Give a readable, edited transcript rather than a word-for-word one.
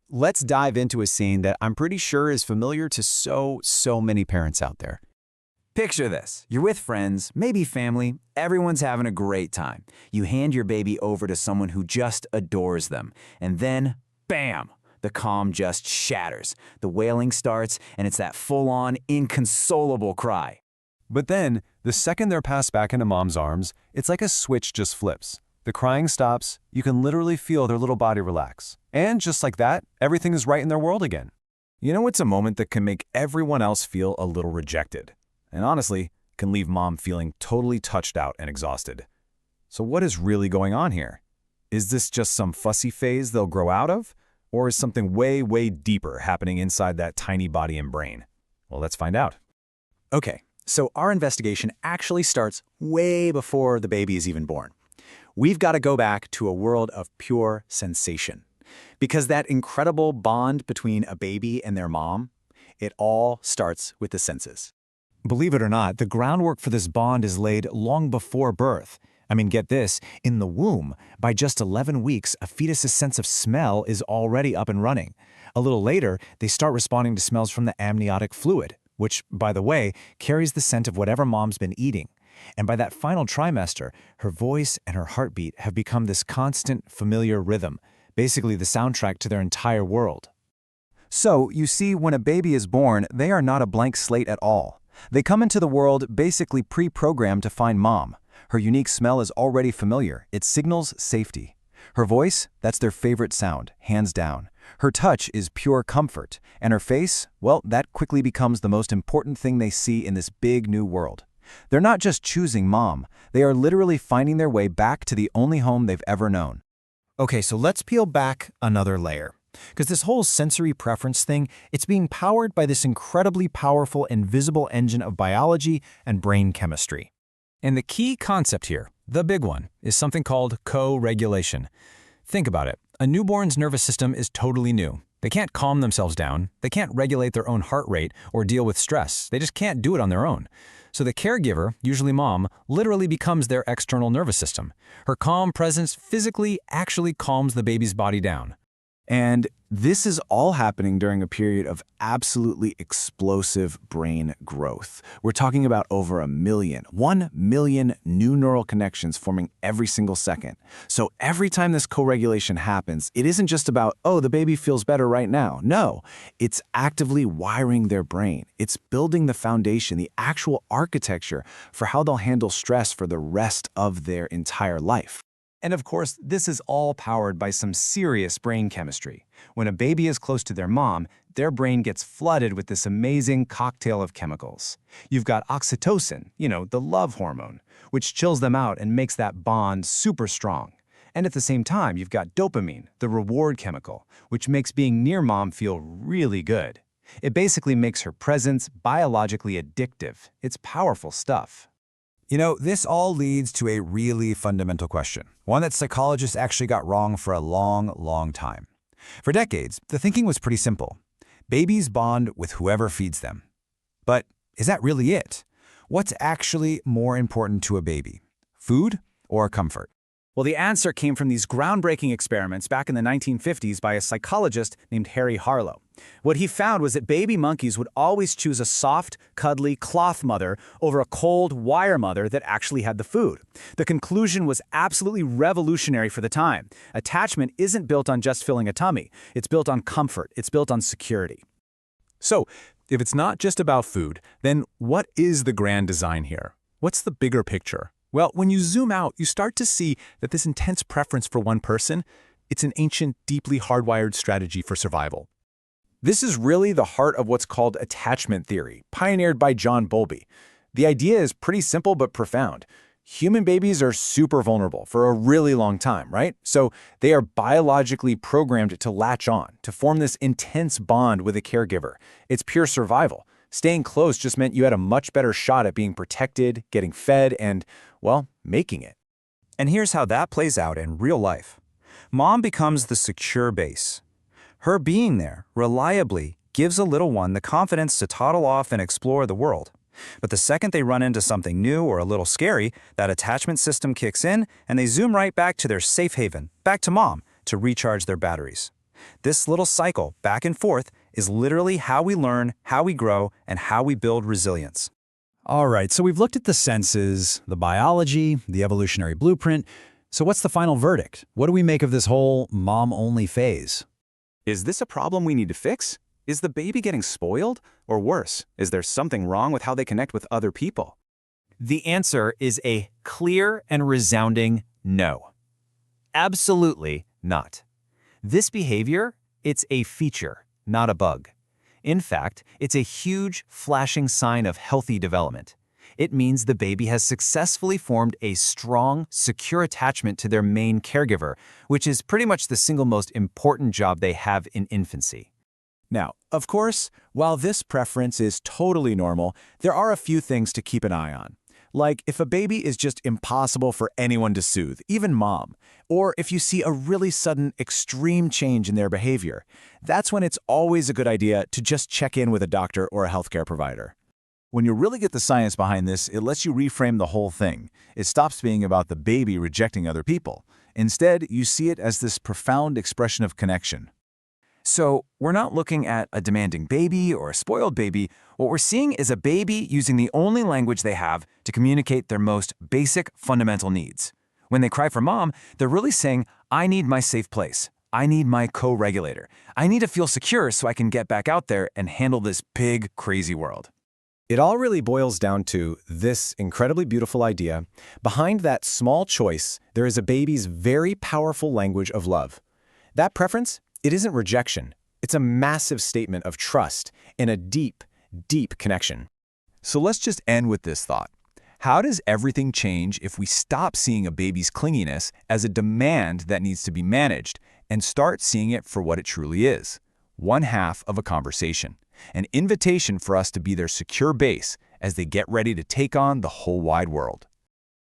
let's dive into a scene that I'm pretty sure is familiar to so many parents out there. Picture this. You're with friends, maybe family, everyone's having a great time. You hand your baby over to someone who just adores them, and then, bam! The calm just shatters. The wailing starts, and it's that full-on, inconsolable cry. But then, the second they're passed back into mom's arms, it's like a switch just flips. The crying stops, you can literally feel their little body relax. And just like that, everything is right in their world again. You know, it's a moment that can make everyone else feel a little rejected. And honestly, can leave mom feeling totally touched out and exhausted. So what is really going on here? Is this just some fussy phase they'll grow out of? Or is something way deeper happening inside that tiny body and brain? Well, let's find out. Okay, so our investigation actually starts way before the baby is even born. We've got to go back to a world of pure sensation. Because that incredible bond between a baby and their mom, it all starts with the senses. Believe it or not, the groundwork for this bond is laid long before birth. I mean, get this, in the womb, by just 11 weeks, a fetus's sense of smell is already up and running. A little later, they start responding to smells from the amniotic fluid, which, by the way, carries the scent of whatever mom's been eating. And by that final trimester, her voice and her heartbeat have become this constant, familiar rhythm, basically the soundtrack to their entire world. So, you see, when a baby is born, they are not a blank slate at all. They come into the world basically pre-programmed to find mom. Her unique smell is already familiar. It signals safety. Her voice, that's their favorite sound, hands down. Her touch is pure comfort. And her face, well, that quickly becomes the most important thing they see in this big new world. They're not just choosing mom. They are literally finding their way back to the only home they've ever known. Okay, so let's peel back another layer. Because this whole sensory preference thing, it's being powered by this incredibly powerful invisible engine of biology and brain chemistry. And the key concept here, the big one, is something called co-regulation. Think about it. A newborn's nervous system is totally new. They can't calm themselves down. They can't regulate their own heart rate or deal with stress. They just can't do it on their own. So the caregiver, usually mom, literally becomes their external nervous system. Her calm presence physically actually calms the baby's body down. And this is all happening during a period of absolutely explosive brain growth. We're talking about over 1 million new neural connections forming every single second. So every time this co-regulation happens, it isn't just about, oh, the baby feels better right now. No, it's actively wiring their brain. It's building the foundation, the actual architecture for how they'll handle stress for the rest of their entire life. And of course, this is all powered by some serious brain chemistry. When a baby is close to their mom, their brain gets flooded with this amazing cocktail of chemicals. You've got oxytocin, the love hormone, which chills them out and makes that bond super strong. And at the same time, you've got dopamine, the reward chemical, which makes being near mom feel really good. It basically makes her presence biologically addictive. It's powerful stuff. This all leads to a really fundamental question, one that psychologists actually got wrong for a long time. For decades, the thinking was pretty simple. Babies bond with whoever feeds them. But is that really it? What's actually more important to a baby? Food or comfort? Well, the answer came from these groundbreaking experiments back in the 1950s by a psychologist named Harry Harlow. What he found was that baby monkeys would always choose a soft, cuddly cloth mother over a cold wire mother that actually had the food. The conclusion was absolutely revolutionary for the time. Attachment isn't built on just filling a tummy. It's built on comfort. It's built on security. So, if it's not just about food, then what is the grand design here? What's the bigger picture? Well, when you zoom out, you start to see that this intense preference for one person, it's an ancient, deeply hardwired strategy for survival. This is really the heart of what's called attachment theory, pioneered by John Bowlby. The idea is pretty simple but profound. Human babies are super vulnerable for a really long time, right? So they are biologically programmed to latch on, to form this intense bond with a caregiver. It's pure survival. Staying close just meant you had a much better shot at being protected, getting fed, and, well, making it. And here's how that plays out in real life. Mom becomes the secure base. Her being there, reliably, gives a little one the confidence to toddle off and explore the world. But the second they run into something new or a little scary, that attachment system kicks in and they zoom right back to their safe haven, back to mom, to recharge their batteries. This little cycle, back and forth, is literally how we learn, how we grow, and how we build resilience. All right, so we've looked at the senses, the biology, the evolutionary blueprint. So what's the final verdict? What do we make of this whole mom-only phase? Is this a problem we need to fix? Is the baby getting spoiled? Or worse, is there something wrong with how they connect with other people? The answer is a clear and resounding no. Absolutely not. This behavior, it's a feature, not a bug. In fact, it's a huge, flashing sign of healthy development. It means the baby has successfully formed a strong, secure attachment to their main caregiver, which is pretty much the single most important job they have in infancy. Now, of course, while this preference is totally normal, there are a few things to keep an eye on. Like if a baby is just impossible for anyone to soothe, even mom, or if you see a really sudden, extreme change in their behavior, that's when it's always a good idea to just check in with a doctor or a healthcare provider. When you really get the science behind this, it lets you reframe the whole thing. It stops being about the baby rejecting other people. Instead, you see it as this profound expression of connection. So we're not looking at a demanding baby or a spoiled baby. What we're seeing is a baby using the only language they have to communicate their most basic fundamental needs. When they cry for mom, they're really saying, I need my safe place. I need my co-regulator. I need to feel secure so I can get back out there and handle this big, crazy world. It all really boils down to this incredibly beautiful idea. Behind that small choice, there is a baby's very powerful language of love. That preference, it isn't rejection. It's a massive statement of trust and a deep, deep connection. So let's just end with this thought. How does everything change if we stop seeing a baby's clinginess as a demand that needs to be managed and start seeing it for what it truly is? One half of a conversation, an invitation for us to be their secure base as they get ready to take on the whole wide world.